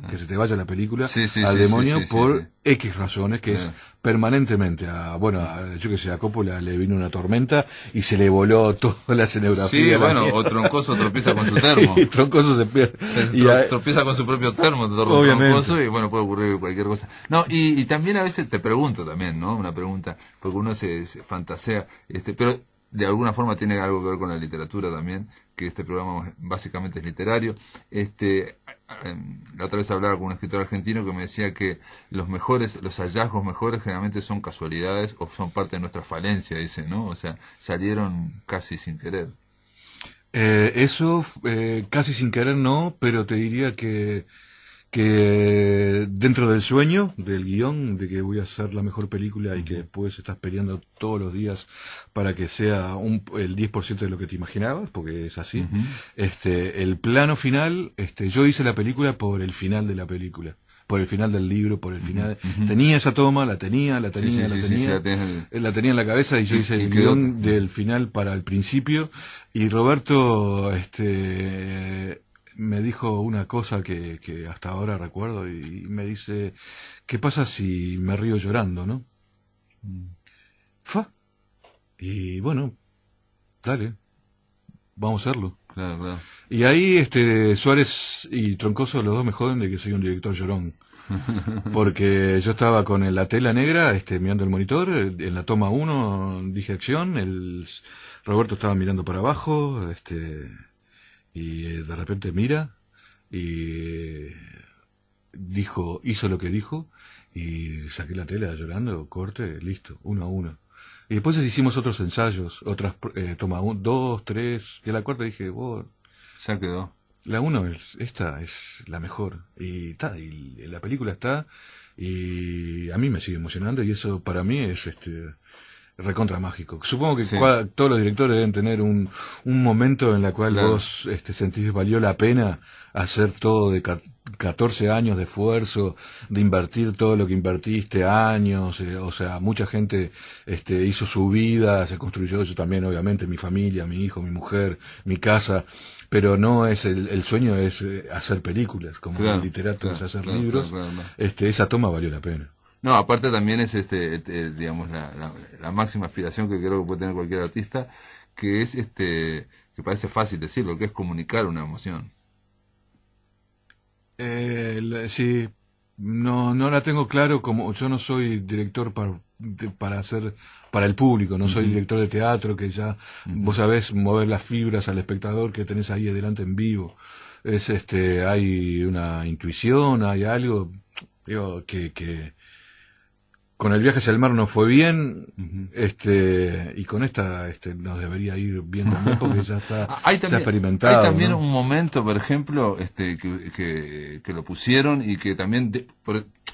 Que se te vaya la película al demonio por X razones, que es permanentemente yo que sé, a Coppola le vino una tormenta y se le voló toda la escenografía. Sí, bueno, o Troncoso tropieza con su termo. Y Troncoso se pierde. Tropieza con su propio termo, obviamente. Troncoso, y bueno, puede ocurrir cualquier cosa. No, y también a veces te pregunto también, ¿no? Una pregunta, porque uno se fantasea, pero de alguna forma tiene algo que ver con la literatura también, que este programa básicamente es literario. La otra vez hablaba con un escritor argentino que me decía que los hallazgos mejores generalmente son casualidades o son parte de nuestra falencia, dice, ¿no? O sea, salieron casi sin querer. Eso, casi sin querer no, pero te diría que dentro del sueño, del guión, de que voy a hacer la mejor película y que después estás peleando todos los días para que sea el 10% de lo que te imaginabas, porque es así. El plano final, yo hice la película por el final de la película, por el final del libro, por el final. Tenía esa toma, la tenía en la cabeza y yo hice el guión del final para el principio. Y Roberto, me dijo una cosa que hasta ahora recuerdo y me dice, ¿qué pasa si me río llorando, no? Y bueno, dale, vamos a hacerlo. Claro. Y ahí Suárez y Troncoso, los dos me joden de que soy un director llorón. Porque yo estaba con la tela negra, mirando el monitor, en la toma 1 dije acción, Roberto estaba mirando para abajo, y de repente mira y hizo lo que dijo y saqué la tela llorando, corte, listo, 1 a 1. Y después hicimos otros ensayos, otras toma 1, 2, 3, y a la cuarta dije, ya quedó. La 1 esta es la mejor y la película está y a mí me sigue emocionando y eso para mí es recontra mágico. Supongo que todos los directores deben tener un momento en el cual vos sentís que valió la pena hacer todo de 14 años de esfuerzo, de invertir todo lo que invertiste, años, o sea, mucha gente hizo su vida, se construyó, yo también obviamente, mi familia, mi hijo, mi mujer, mi casa, pero no es el sueño es hacer películas, como el literato es hacer libros. Esa toma valió la pena. No, aparte también es digamos la máxima aspiración que creo que puede tener cualquier artista, que es que parece fácil decirlo, que es comunicar una emoción. Sí, no la tengo claro, como yo no soy director para hacer para el público, no soy director de teatro que ya vos sabés mover las fibras al espectador que tenés ahí adelante en vivo. Hay una intuición, hay algo, digo, que con El viaje hacia el mar no fue bien, y con esta nos debería ir bien también porque ya está se ha experimentado. Hay también, ¿no? Un momento, por ejemplo, que lo pusieron y que también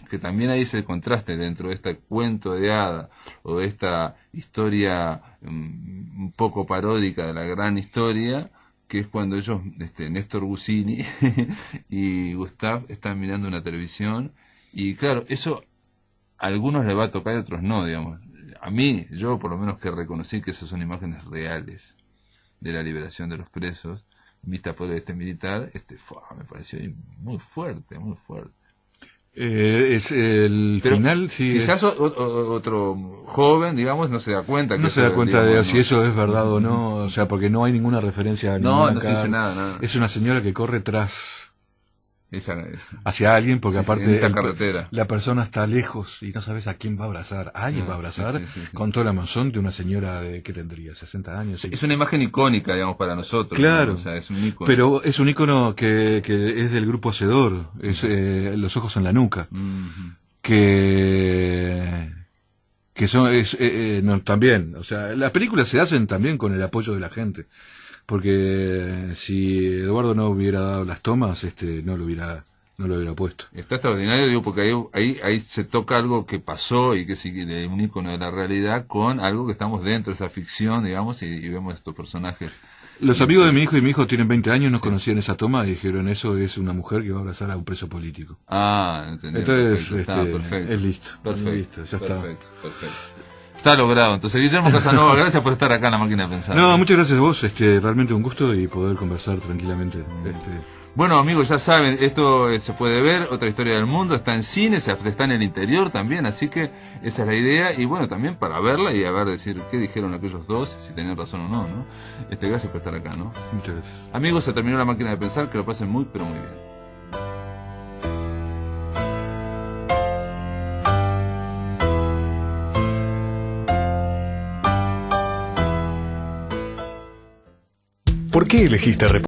que también hay ese contraste dentro de este cuento de hada o de esta historia un poco paródica de la gran historia, que es cuando ellos, Néstor Gusini y Gustav están mirando una televisión, y claro, eso a algunos les va a tocar y a otros no, digamos. A mí, yo por lo menos que reconocí que esas son imágenes reales de la liberación de los presos, vista por militar, me pareció muy fuerte, muy fuerte. Es el Pero final, sí. Quizás otro joven, digamos, no se da cuenta. No se da cuenta de si eso es verdad o no, o sea, porque no hay ninguna referencia a ninguna no se dice nada. Es una señora que corre tras esa. hacia alguien, porque Sí, aparte en esa carretera. la persona está lejos y no sabes a quién va a abrazar. A alguien va a abrazar sí. con toda la mansión de una señora de, ¿qué tendría? 60 años. Es una imagen icónica, digamos, para nosotros. Claro, ¿no? O sea, es un ícono. pero es un ícono que es del grupo Hacedor, es Los ojos en la nuca, que son no, también, o sea, las películas se hacen también con el apoyo de la gente, porque si Eduardo no hubiera dado las tomas, no lo hubiera puesto. Está extraordinario, digo, porque ahí se toca algo que pasó y que es un ícono de la realidad con algo que estamos dentro de esa ficción, digamos, y vemos estos personajes. Los amigos de mi hijo tienen 20 años, no conocían esa toma y dijeron, eso es una mujer que va a abrazar a un preso político. Entendí. Entonces, perfecto. Es listo. Perfecto. Ya está. Está logrado. Entonces, Guillermo Casanova, gracias por estar acá en La Máquina de Pensar. No, muchas gracias a vos, realmente un gusto y poder conversar tranquilamente. Bueno, amigos, ya saben, esto se puede ver, Otra Historia del Mundo, está en cine, está en el interior también, así que esa es la idea, y bueno, también para verla y a ver, decir qué dijeron aquellos dos, si tenían razón o no, ¿no? Gracias por estar acá, ¿no? Muchas gracias. Amigos, se terminó La Máquina de Pensar, que lo pasen muy, pero muy bien. ¿Por qué elegiste